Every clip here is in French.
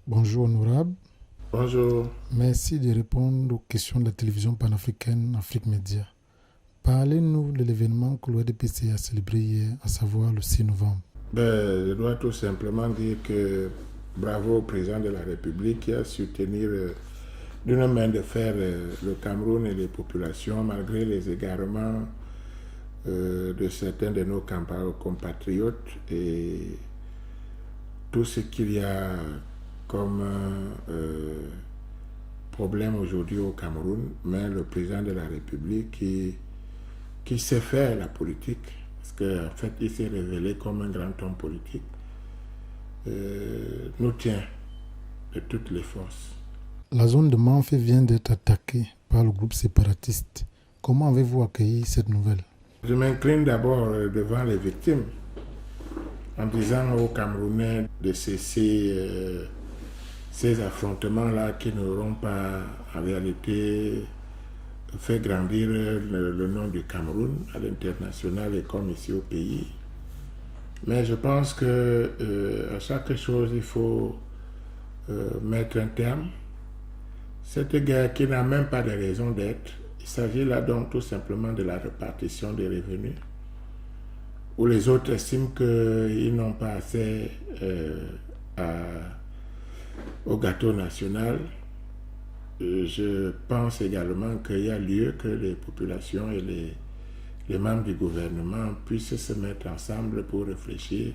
Bonjour honorable, Bonjour. merci de répondre aux questions de la télévision panafricaine Afrique Média. Parlez-nous de l'événement que l'ODPC a célébré hier, à savoir le 6 novembre. Je dois tout simplement dire que bravo au président de la République qui a su tenir d'une main de fer le Cameroun et les populations malgré les égarements de certains de nos compatriotes et tout ce qu'il y a comme problème aujourd'hui au Cameroun, mais le président de la République qui sait faire la politique, parce qu'en fait il s'est révélé comme un grand homme politique, nous tient de toutes les forces. La zone de Manfé vient d'être attaquée par le groupe séparatiste. Comment avez-vous accueilli cette nouvelle? Je m'incline d'abord devant les victimes en disant aux Camerounais de cesser ces affrontements-là qui n'auront pas en réalité fait grandir le nom du Cameroun à l'international et comme ici au pays. Mais je pense que à chaque chose, il faut mettre un terme. Cette guerre qui n'a même pas de raison d'être, il s'agit là donc tout simplement de la répartition des revenus, où les autres estiment qu'ils n'ont pas assez au gâteau national. Je pense également qu'il y a lieu que les populations et les membres du gouvernement puissent se mettre ensemble pour réfléchir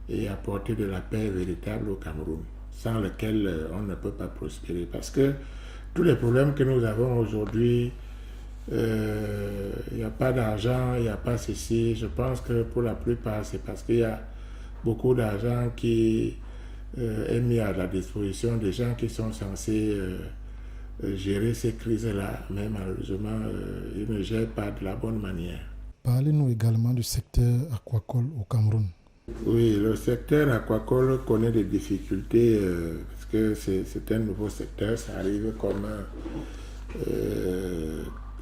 et apporter de la paix véritable au Cameroun, sans lequel on ne peut pas prospérer. Parce que tous les problèmes que nous avons aujourd'hui, il n'y a pas d'argent, il n'y a pas ceci. Je pense que pour la plupart, c'est parce qu'il y a beaucoup d'argent qui est mis à la disposition des gens qui sont censés gérer ces crises-là. Mais malheureusement, ils ne gèrent pas de la bonne manière. Parlez-nous également du secteur aquacole au Cameroun. Oui, le secteur aquacole connaît des difficultés parce que c'est un nouveau secteur, ça arrive comme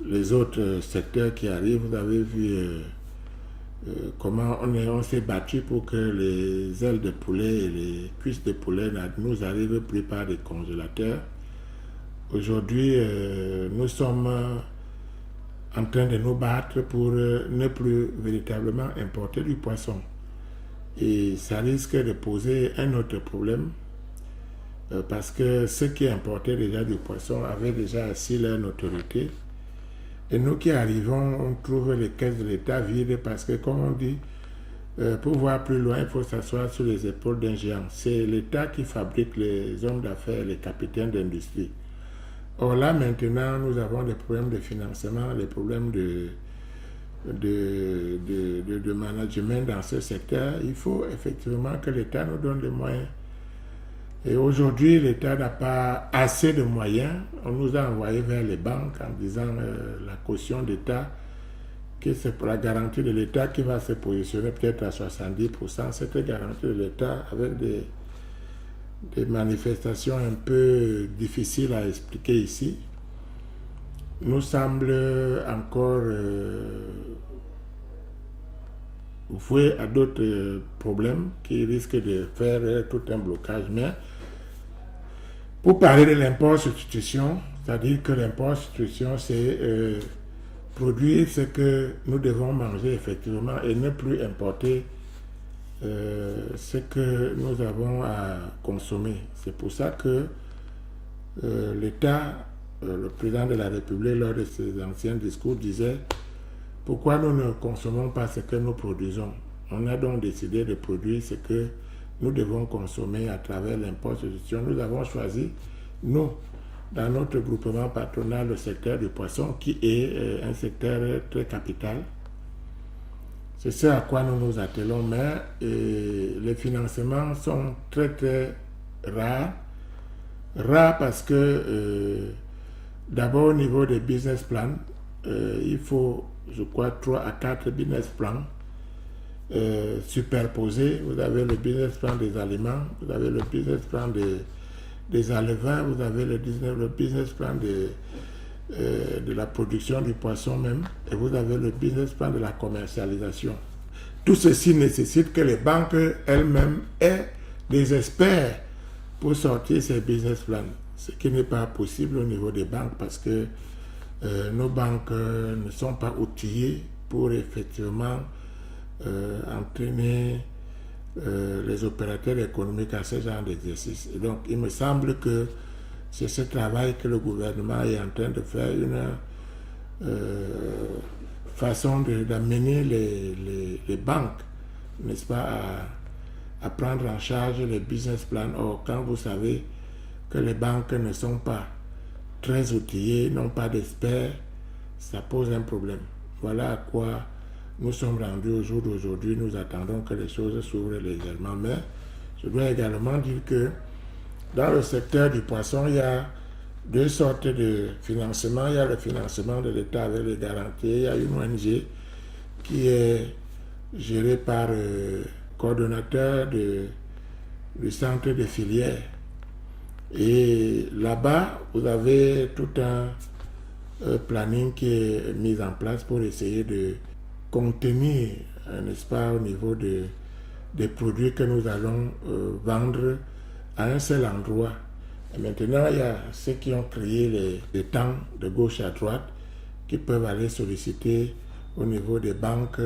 les autres secteurs qui arrivent. Vous avez vu comment on s'est battu pour que les ailes de poulet et les cuisses de poulet nous arrivent plus par des congélateurs. Aujourd'hui, nous sommes en train de nous battre pour ne plus véritablement importer du poisson. Et ça risque de poser un autre problème parce que ceux qui importaient déjà du poisson avaient déjà assis leur notoriété. Et nous qui arrivons, on trouve les caisses de l'État vides parce que, comme on dit, pour voir plus loin, il faut s'asseoir sur les épaules d'un géant. C'est l'État qui fabrique les hommes d'affaires, les capitaines d'industrie. Or là, maintenant, nous avons des problèmes de financement, des problèmes de management dans ce secteur. Il faut effectivement que l'État nous donne les moyens. Et aujourd'hui, l'État n'a pas assez de moyens. On nous a envoyés vers les banques en disant la caution d'État, que c'est pour la garantie de l'État qui va se positionner peut-être à 70%. Cette garantie de l'État avec des manifestations un peu difficiles à expliquer ici, nous semble encore voué à d'autres problèmes qui risquent de faire tout un blocage. Mais pour parler de l'import-substitution, c'est-à-dire que l'import-substitution, c'est produire ce que nous devons manger effectivement et ne plus importer ce que nous avons à consommer. C'est pour ça que l'État, le président de la République, lors de ses anciens discours, disait pourquoi nous ne consommons pas ce que nous produisons. On a donc décidé de produire ce que nous devons consommer à travers l'import-substitution. Nous avons choisi, nous, dans notre groupement patronal, le secteur du poisson, qui est un secteur très capital. C'est ce à quoi nous nous attelons, mais les financements sont très très rares. Rares parce que d'abord au niveau des business plans, il faut, je crois, 3 à 4 business plans superposés. Vous avez le business plan des aliments, vous avez le business plan des alevins, vous avez le business plan de la production du poisson même, et vous avez le business plan de la commercialisation. Tout ceci nécessite que les banques elles-mêmes aient des experts pour sortir ces business plans, ce qui n'est pas possible au niveau des banques parce que nos banques ne sont pas outillées pour effectivement entraîner les opérateurs économiques à ce genre d'exercice. Et donc, il me semble que c'est ce travail que le gouvernement est en train de faire, une façon d'amener les banques, n'est-ce pas, à prendre en charge les business plans. Or, quand vous savez que les banques ne sont pas très outillées, n'ont pas d'experts, ça pose un problème. Voilà à quoi nous sommes rendus au jour d'aujourd'hui. Nous attendons que les choses s'ouvrent légèrement. Mais je dois également dire que dans le secteur du poisson, il y a deux sortes de financement. Il y a le financement de l'État avec les garanties. Il y a une ONG qui est gérée par le coordonnateur du centre de filière. Et là-bas, vous avez tout un planning qui est mis en place pour essayer de contenir, n'est-ce pas, au niveau des produits que nous allons vendre à un seul endroit. Et maintenant, il y a ceux qui ont créé les temps de gauche à droite qui peuvent aller solliciter au niveau des banques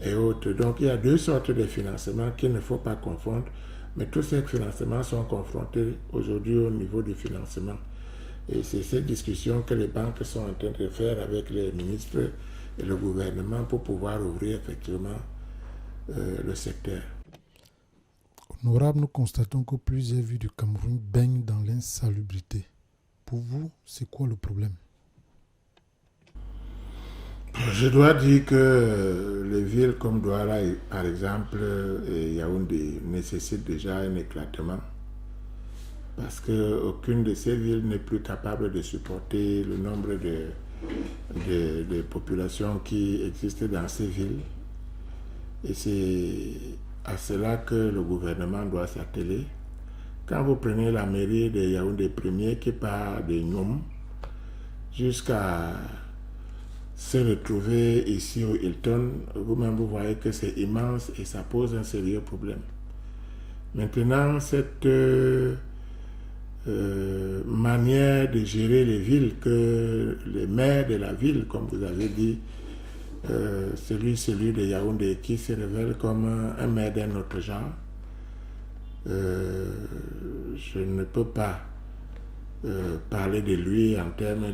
et autres. Donc, il y a deux sortes de financements qu'il ne faut pas confondre, mais tous ces financements sont confrontés aujourd'hui au niveau du financement. Et c'est cette discussion que les banques sont en train de faire avec les ministres et le gouvernement pour pouvoir ouvrir effectivement le secteur. Honorable, nous constatons que plusieurs villes du Cameroun baignent dans l'insalubrité. Pour vous, c'est quoi le problème? Je dois dire que les villes comme Douala, par exemple, et Yaoundé nécessitent déjà un éclatement parce qu'aucune de ces villes n'est plus capable de supporter le nombre de populations qui existent dans ces villes. Et c'est à cela que le gouvernement doit s'atteler. Quand vous prenez la mairie de Yaoundé premier qui part de Nyom jusqu'à se retrouver ici au Hilton, vous-même vous voyez que c'est immense et ça pose un sérieux problème. Maintenant, cette manière de gérer les villes, que les maires de la ville, comme vous avez dit, celui de Yaoundé qui se révèle comme un maire d'un autre genre, je ne peux pas parler de lui en termes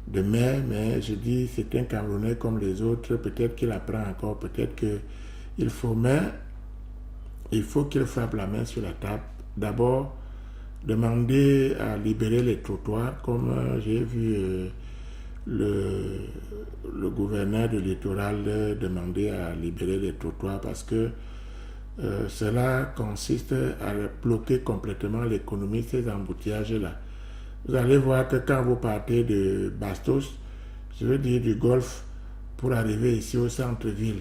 de maire, mais je dis c'est un Camerounais comme les autres, peut-être qu'il apprend encore, peut-être qu'il faut, mais il faut qu'il frappe la main sur la table. D'abord, demander à libérer les trottoirs, comme j'ai vu le gouverneur de littoral demander à libérer les trottoirs parce que cela consiste à bloquer complètement l'économie, ces embouteillages-là. Vous allez voir que quand vous partez de Bastos, je veux dire du Golfe, pour arriver ici au centre-ville,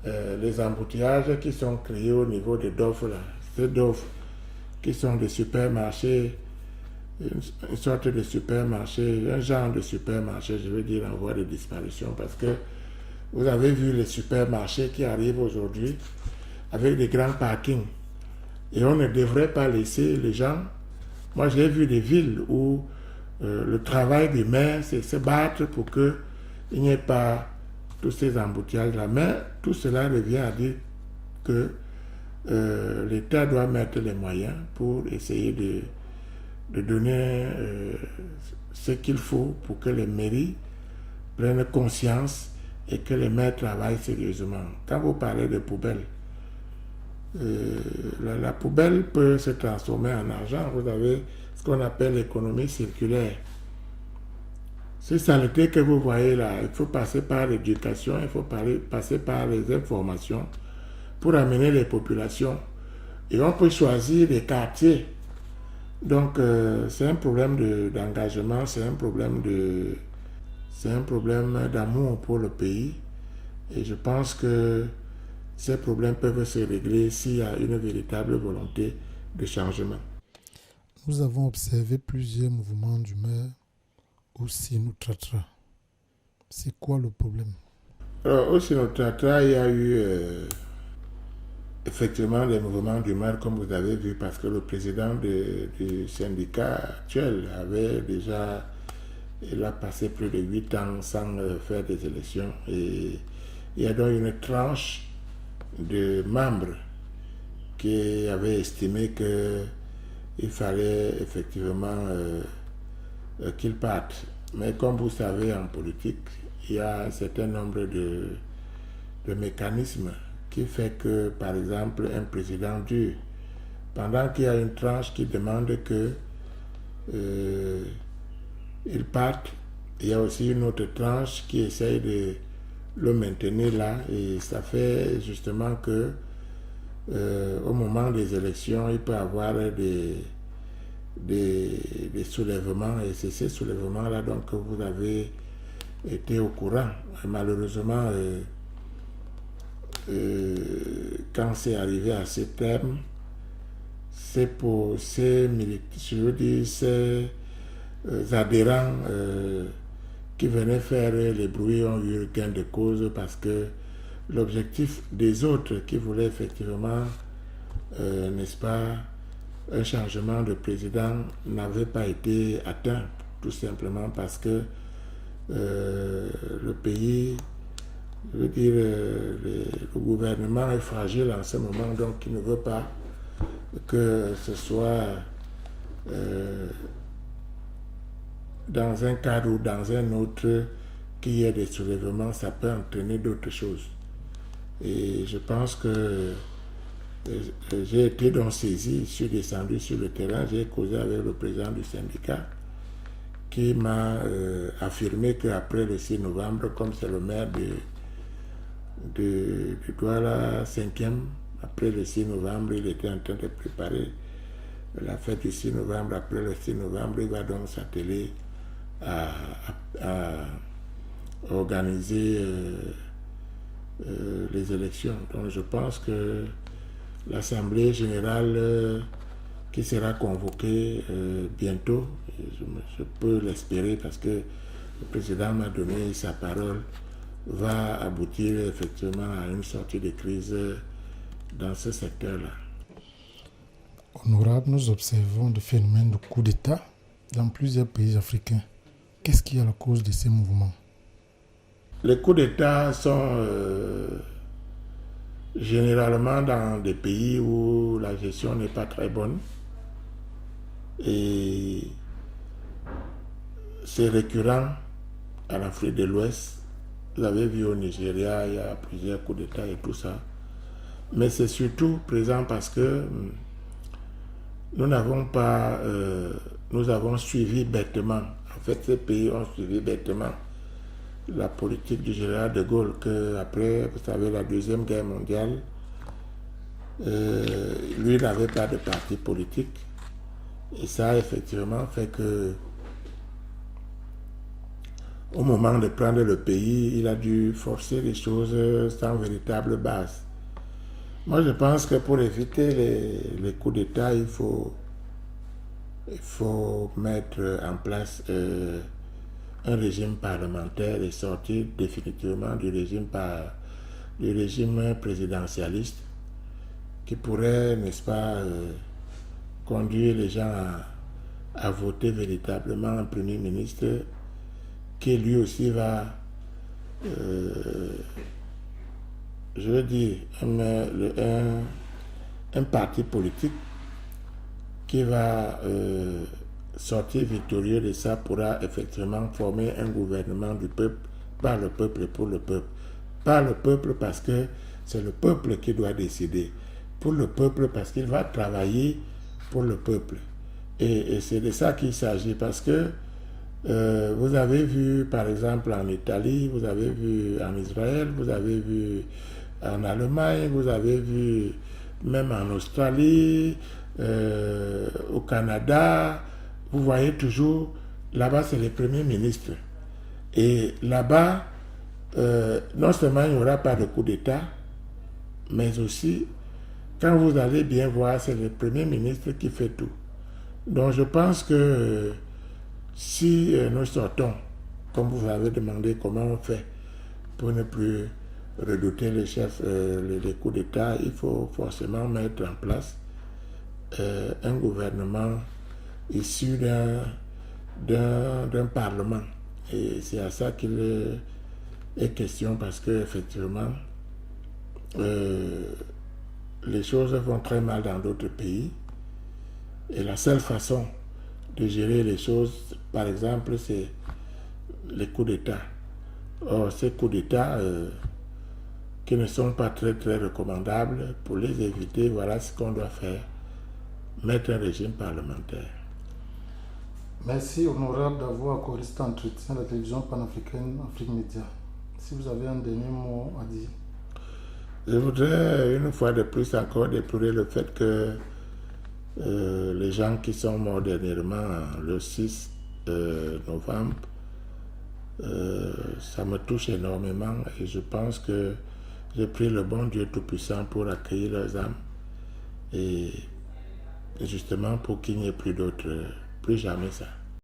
les embouteillages qui sont créés au niveau de Dof, là, ces Dof qui sont des supermarchés, une sorte de supermarché, un genre de supermarché, je veux dire en voie de disparition, parce que vous avez vu les supermarchés qui arrivent aujourd'hui avec des grands parkings. Et on ne devrait pas laisser les gens. Moi, j'ai vu des villes où le travail des maires, c'est se battre pour qu'il n'y ait pas tous ces embouteillages-là. Mais tout cela revient à dire que l'État doit mettre les moyens pour essayer de donner ce qu'il faut pour que les mairies prennent conscience et que les maires travaillent sérieusement. Quand vous parlez de poubelles, la poubelle peut se transformer en argent. Vous avez ce qu'on appelle l'économie circulaire. Ces saletés que vous voyez là, il faut passer par l'éducation, il faut passer par les informations pour amener les populations. Et on peut choisir des quartiers. Donc c'est un problème d'engagement, c'est un problème d'amour pour le pays. Et je pense que ces problèmes peuvent se régler s'il y a une véritable volonté de changement. Nous avons observé plusieurs mouvements d'humeur au Sinotratra. C'est quoi le problème? Alors, au Sinotratra, il y a eu effectivement des mouvements d'humeur comme vous avez vu, parce que le président du syndicat actuel avait déjà, il a passé plus de 8 ans sans faire des élections, et il y a donc une tranche de membres qui avaient estimé qu'il fallait effectivement qu'il parte. Mais comme vous savez, en politique, il y a un certain nombre de mécanismes qui fait que, par exemple, un président dure, pendant qu'il y a une tranche qui demande que il parte, il y a aussi une autre tranche qui essaye de le maintenir là, et ça fait justement que au moment des élections, il peut y avoir des soulèvements, et c'est ces soulèvements-là donc que vous avez été au courant. Et malheureusement, quand c'est arrivé à ce terme, c'est pour ces adhérents qui venaient faire les bruits ont eu gain de cause, parce que l'objectif des autres qui voulaient effectivement, n'est-ce pas, un changement de président n'avait pas été atteint, tout simplement parce que le pays, je veux dire, le gouvernement est fragile en ce moment, donc il ne veut pas que ce soit dans un cadre ou dans un autre qu'il y ait des soulèvements, ça peut entraîner d'autres choses. Et je pense que j'ai été donc saisi, je suis descendu sur le terrain, j'ai causé avec le président du syndicat qui m'a affirmé qu'après le 6 novembre, comme c'est le maire de Douala 5e, après le 6 novembre, il était en train de préparer la fête du 6 novembre. Après le 6 novembre, il va donc s'atteler à organiser les élections. Donc je pense que l'Assemblée générale qui sera convoquée bientôt, je peux l'espérer parce que le président m'a donné sa parole, va aboutir effectivement à une sortie de crise dans ce secteur-là. Honorable, nous observons des phénomènes de coup d'État dans plusieurs pays africains. Qu'est-ce qui est à la cause de ces mouvements? Les coups d'État sont généralement dans des pays où la gestion n'est pas très bonne. Et c'est récurrent en Afrique de l'Ouest. Vous avez vu au Nigeria, il y a plusieurs coups d'État et tout ça. Mais c'est surtout présent parce que nous n'avons pas, nous avons suivi bêtement. En fait, ces pays ont suivi bêtement la politique du général de Gaulle, qu'après, vous savez, la Deuxième Guerre mondiale, lui n'avait pas de parti politique. Et ça a effectivement fait que, au moment de prendre le pays, il a dû forcer les choses sans véritable base. Moi, je pense que pour éviter les coups d'État, il faut mettre en place un régime parlementaire et sortir définitivement du régime présidentialiste qui pourrait, n'est-ce pas, conduire les gens à voter véritablement un Premier ministre qui lui aussi va, je veux dire, un parti politique qui va sortir victorieux de ça pourra effectivement former un gouvernement du peuple, par le peuple et pour le peuple. Par le peuple parce que c'est le peuple qui doit décider. Pour le peuple parce qu'il va travailler pour le peuple. Et c'est de ça qu'il s'agit parce que vous avez vu par exemple en Italie, vous avez vu en Israël, vous avez vu en Allemagne, vous avez vu même en Australie, au Canada, vous voyez toujours, là-bas c'est les premiers ministres. Et là-bas, non seulement il n'y aura pas de coup d'État, mais aussi, quand vous allez bien voir, c'est le premier ministre qui fait tout. Donc je pense que si nous sortons, comme vous avez demandé comment on fait pour ne plus redouter les chefs, les coups d'État, il faut forcément mettre en place un gouvernement issu d'un parlement. Et c'est à ça qu'il est question, parce qu'effectivement, les choses vont très mal dans d'autres pays. Et la seule façon de gérer les choses, par exemple, c'est les coups d'État. Or, ces coups d'État qui ne sont pas très très recommandables, pour les éviter, voilà ce qu'on doit faire. Mettre un régime parlementaire. Merci honorable d'avoir accordé cet entretien à la télévision panafricaine Afrique Média. Si vous avez un dernier mot à dire. Je voudrais une fois de plus encore déplorer le fait que les gens qui sont morts dernièrement le 6 novembre, ça me touche énormément, et je pense que j'ai prié le bon Dieu Tout-Puissant pour accueillir leurs âmes, et justement pour qu'il n'y ait plus d'autres, plus jamais ça.